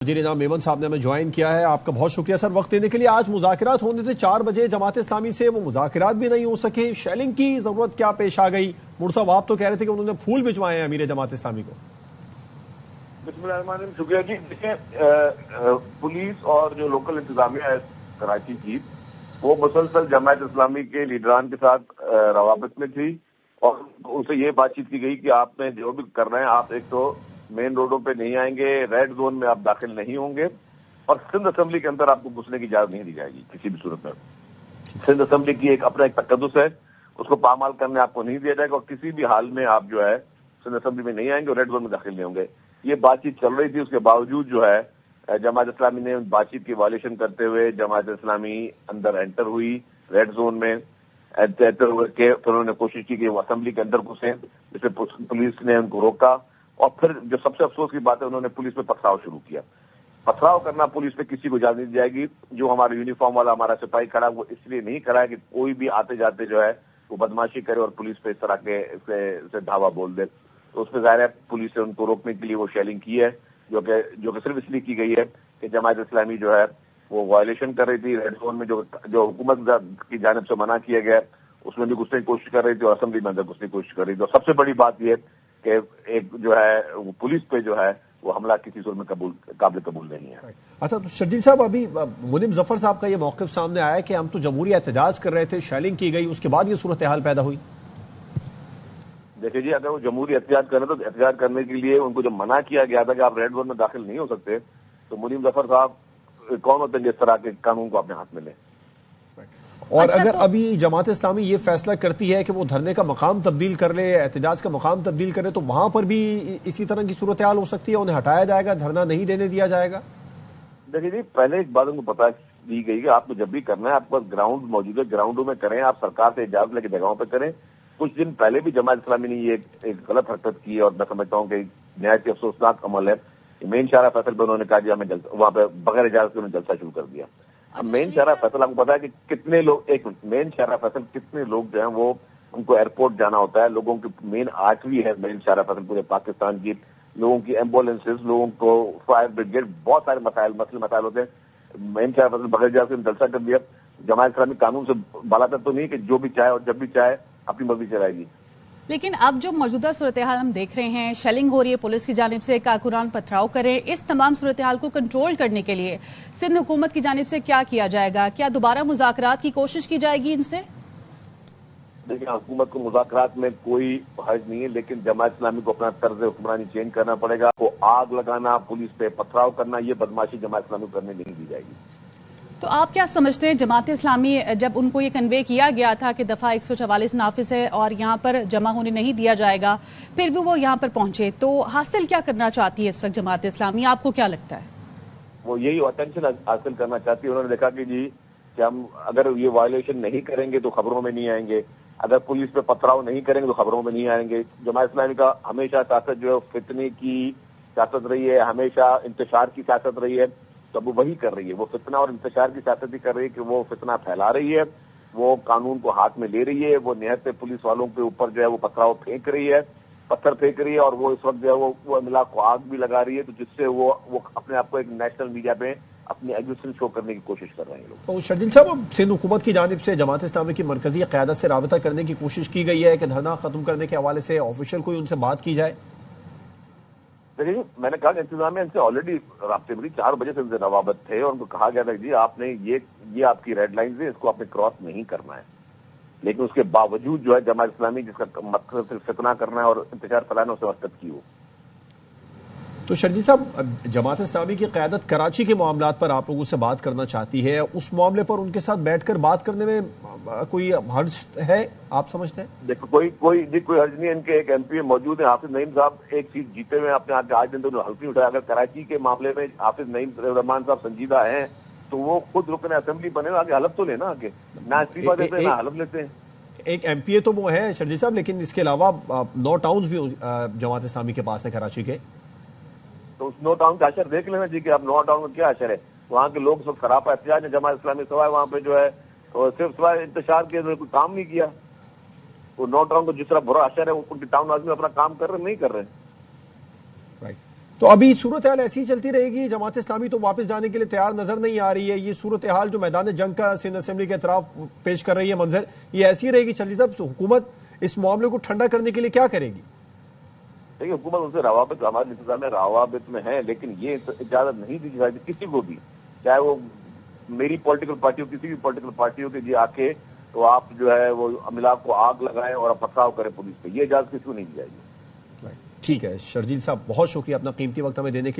وزیر نظام میمن صاحب نے ہمیں جوائن کیا ہے. آپ کا بہت شکریہ سر وقت دینے کے لیے. آج مذاکرات ہونے تھے 4 بجے جماعت اسلامی سے, وہ مذاکرات بھی نہیں ہو سکے. شیلنگ کی ضرورت کیا پیش آ گئی؟ مر صاحب آپ تو کہہ رہے تھے کہ انہوں نے پھول بھجوائے ہیں امیر جماعت اسلامی کو. بسم اللہ الرحمن الرحیم. شکریہ جی. دیکھیں, پولیس اور جو لوکل انتظامیہ ہے کراچی کی, وہ مسلسل جماعت اسلامی کے لیڈران کے ساتھ روابط میں تھی, اور ان سے یہ بات چیت کی گئی کہ آپ نے جو بھی کر رہے ہیں, آپ ایک تو مین روڈوں پہ نہیں آئیں گے, ریڈ زون میں آپ داخل نہیں ہوں گے, اور سندھ اسمبلی کے اندر آپ کو گھسنے کی اجازت نہیں دی جائے گی کسی بھی صورت میں. سندھ اسمبلی کی اپنا ایک تقدس ہے, اس کو پامال کرنے آپ کو نہیں دیا جائے گا, اور کسی بھی حال میں آپ جو ہے سندھ اسمبلی میں نہیں آئیں گے اور ریڈ زون میں داخل نہیں ہوں گے. یہ بات چیت چل رہی تھی. اس کے باوجود جو ہے جماعت اسلامی نے بات چیت کی وائلیشن کرتے ہوئے جماعت اسلامی اندر انٹر ہوئی ریڈ زون میں. انٹر ہوئے کہ پھر انہوں نے کوشش کی کہ وہ اسمبلی کے اندر گھسیں, جس سے پولیس نے ان کو روکا, اور پھر جو سب سے افسوس کی بات ہے, انہوں نے پولیس پہ پتھراؤ شروع کیا. پتھراؤ کرنا پولیس پہ کسی کو اجازت نہیں دی جائے گی. جو ہمارا یونیفارم والا ہمارا سپاہی کھڑا, وہ اس لیے نہیں کھڑا ہے کہ کوئی بھی آتے جاتے جو ہے وہ بدماشی کرے اور پولیس پہ اس طرح کے سے دھاوا بول دے. تو اس پہ ظاہر ہے پولیس نے ان کو روکنے کے لیے وہ شیلنگ کی ہے, جو کہ صرف اس لیے کی گئی ہے کہ جماعت اسلامی جو ہے وہ وائلیشن کر رہی تھی. ریڈ زون میں جو حکومت کی جانب سے منع کیا گیا اس میں بھی گھسنے کی کوشش کر رہی تھی, اور اسمبلی میں اندر گھسنے کی کوشش کر رہی تھی. اور سب سے بڑی بات یہ کہ ایک جو ہے وہ پولیس پہ جو ہے وہ حملہ کسی صورت میں قابل قبول نہیں ہے. اچھا, تو شرجیل صاحب, ابھی منیم ظفر صاحب کا یہ موقف سامنے آیا کہ ہم تو جمہوری احتجاج کر رہے تھے, شیلنگ کی گئی, اس کے بعد یہ صورتحال پیدا ہوئی. دیکھیے جی, اگر وہ جمہوری احتجاج کر رہے تو احتجاج کرنے کے لیے ان کو جب منع کیا گیا تھا کہ آپ ریڈ زون میں داخل نہیں ہو سکتے, تو منیم ظفر صاحب کون ہوتے ہیں جس طرح کے قانون کو اپنے ہاتھ میں لیں. اور اگر ابھی جماعت اسلامی یہ فیصلہ کرتی ہے کہ وہ دھرنے کا مقام تبدیل کر لے, احتجاج کا مقام تبدیل کرے, تو وہاں پر بھی اسی طرح کی صورتحال ہو سکتی ہے, انہیں ہٹایا جائے گا, دھرنا نہیں دینے دیا جائے گا. دیکھیے جی, پہلے ایک بات ان کو پتا دی گئی کہ آپ کو جب بھی کرنا ہے آپ کے پاس گراؤنڈ موجود ہے, گراؤنڈوں میں کریں, آپ سرکار سے اجازت لے کے جگہوں پہ کریں. کچھ دن پہلے بھی جماعت اسلامی نے یہ ایک غلط حرکت کی, اور میں سمجھتا ہوں کہ نہایت ہی افسوسناک عمل ہے. مین شاہراہ فیصل پہ انہوں نے کہا جی ہمیں وہاں پہ بغیر اجازت کے انہوں نے جلسہ شروع کر دیا. اب مین شاہراہ فیصل آپ کو پتا ہے کہ کتنے لوگ, ایک مین شاہراہ فیصل کتنے لوگ جو ہیں وہ ان کو ایئرپورٹ جانا ہوتا ہے, لوگوں کی مین آرٹری ہے مین شاہراہ فیصل پورے پاکستان کی, لوگوں کی ایمبولینسز, لوگوں کو فائر بریگیڈ, بہت سارے مسائل ہوتے ہیں. مین شاہراہ فیصل بغیر اجازت سے جلسہ کر دیا. جماعت اسلامی قانون سے بالا تو نہیں کہ جو بھی چاہے اور جب بھی چاہے اپنی مرضی چلائے گی. لیکن اب جو موجودہ صورتحال ہم دیکھ رہے ہیں, شیلنگ ہو رہی ہے پولیس کی جانب سے, کارکنان پتھراؤ کریں, اس تمام صورتحال کو کنٹرول کرنے کے لیے سندھ حکومت کی جانب سے کیا کیا جائے گا؟ کیا دوبارہ مذاکرات کی کوشش کی جائے گی ان سے؟ دیکھیں, حکومت کو مذاکرات میں کوئی حرج نہیں ہے, لیکن جماعت اسلامی کو اپنا طرز حکمرانی چینج کرنا پڑے گا. وہ آگ لگانا, پولیس پہ پتھراؤ کرنا, یہ بدماشی جماعت اسلامی کو کرنے نہیں دی جائے گی. تو آپ کیا سمجھتے ہیں, جماعت اسلامی جب ان کو یہ کنوے کیا گیا تھا کہ دفعہ 144 نافذ ہے اور یہاں پر جمع ہونے نہیں دیا جائے گا, پھر بھی وہ یہاں پر پہنچے, تو حاصل کیا کرنا چاہتی ہے اس وقت جماعت اسلامی؟ آپ کو کیا لگتا ہے؟ وہ یہی اٹینشن حاصل کرنا چاہتی ہے. انہوں نے دیکھا کہ جی کہ ہم اگر یہ وائلیشن نہیں کریں گے تو خبروں میں نہیں آئیں گے, اگر پولیس پہ پتھراؤ نہیں کریں گے تو خبروں میں نہیں آئیں گے. جماعت اسلامی کا ہمیشہ سیاست جو ہے فتنے کی سیاست رہی ہے, ہمیشہ انتشار کی سیاست رہی ہے. تو وہ وہی کر رہی ہے, وہ فتنہ اور انتشار کی سیاست ہی کر رہی ہے کہ وہ فتنہ پھیلا رہی ہے, وہ قانون کو ہاتھ میں لے رہی ہے, وہ نہایت پولیس والوں کے اوپر جو ہے وہ پتھراؤ پھینک رہی ہے, پتھر پھینک رہی ہے, اور وہ اس وقت جو ہے وہ عملہ کو آگ بھی لگا رہی ہے, تو جس سے وہ اپنے آپ کو ایک نیشنل میڈیا پہ اپنی ایگزیسٹنس شو کرنے کی کوشش کر رہے ہیں لوگ. تو شرجیل صاحب, سندھ حکومت کی جانب سے جماعت اسلامی کی مرکزی قیادت سے رابطہ کرنے کی کوشش کی گئی ہے کہ دھرنا ختم کرنے کے حوالے سے آفیشیل کوئی ان سے بات کی جائے؟ دیکھیے, میں نے کہا کہ انتظامیہ ان سے آلریڈی رابطے میں 4 بجے سے ان سے روابط تھے, اور ان کو کہا گیا تھا کہ جی آپ نے یہ آپ کی ریڈ لائنز ہیں, اس کو آپ نے کراس نہیں کرنا ہے. لیکن اس کے باوجود جو ہے جماعت اسلامی جس کا مقصد صرف فتنہ کرنا ہے اور انتشار پھیلانا, اسے حرکت کی. ہو تو شرجیل صاحب, جماعت اسلامی کی قیادت کراچی کے معاملات پر آپ لوگوں سے بات کرنا چاہتی ہے, اس معاملے پر ان کے ساتھ بیٹھ کر بات کرنے میں کوئی حرج ہے, آپ سمجھتے ہیں؟ دیکھو, کوئی حرج نہیں. ان کے ایک MP موجود ہیں حافظ نعیم صاحب, ایک سیٹ جیتے ہوئے اپنے آج دن تو حلف نہیں اٹھایا. اگر کراچی کے معاملے میں حافظ نعیم رحمان صاحب سنجیدہ ہیں تو وہ خود رکن اسمبلی بنے, آگے حلف تو لینا, آگے نہ استعفیٰ دیتے ہیں نہ حلف لیتے ہیں. ایک MP تو وہ ہے شرجیل صاحب, لیکن اس کے علاوہ 9 ٹاؤنز بھی جماعت اسلامی کے پاس ہے کراچی کے. تو اس 9 ٹاؤن کا اشر دیکھ لینا جی کہ اب 9 ٹاؤن کا کیا اشر ہے. وہاں کے لوگ سب خراب احتجاج ہے. جماعت اسلامی سوائے وہاں پہ جو ہے صرف سوائے انتشار کے کوئی کام نہیں کیا. وہ 9 ٹاؤن کو جس طرح برا اشر ہے, ان کے ٹاؤن آدمی اپنا کام کر رہے نہیں کر رہے. تو ابھی صورتحال ایسی چلتی رہے گی؟ جماعت اسلامی تو واپس جانے کے لیے تیار نظر نہیں آ رہی ہے. یہ صورتحال جو میدان جنگ کا سندھ اسمبلی کے اطراف پیش کر رہی ہے منظر، یہ ایسی رہے گی؟ چلی صاحب، حکومت اس معاملے کو ٹھنڈا کرنے کے لیے کیا کرے گی؟ دیکھیے، حکومت ان سے روابط، ہمارے انتظامیہ روابط میں ہے، لیکن یہ اجازت نہیں دی جائے کسی کو بھی، چاہے وہ میری پولیٹیکل پارٹی ہو، کسی بھی پولیٹیکل پارٹی ہو، کہ جی آ کے تو آپ جو ہے وہ عملات کو آگ لگائیں اور پتھراؤ کریں پولیس پہ. یہ اجازت کسی کو نہیں دی جائے گی. ٹھیک ہے شرجیل صاحب، بہت شکریہ اپنا قیمتی وقت ہمیں دینے کے لیے.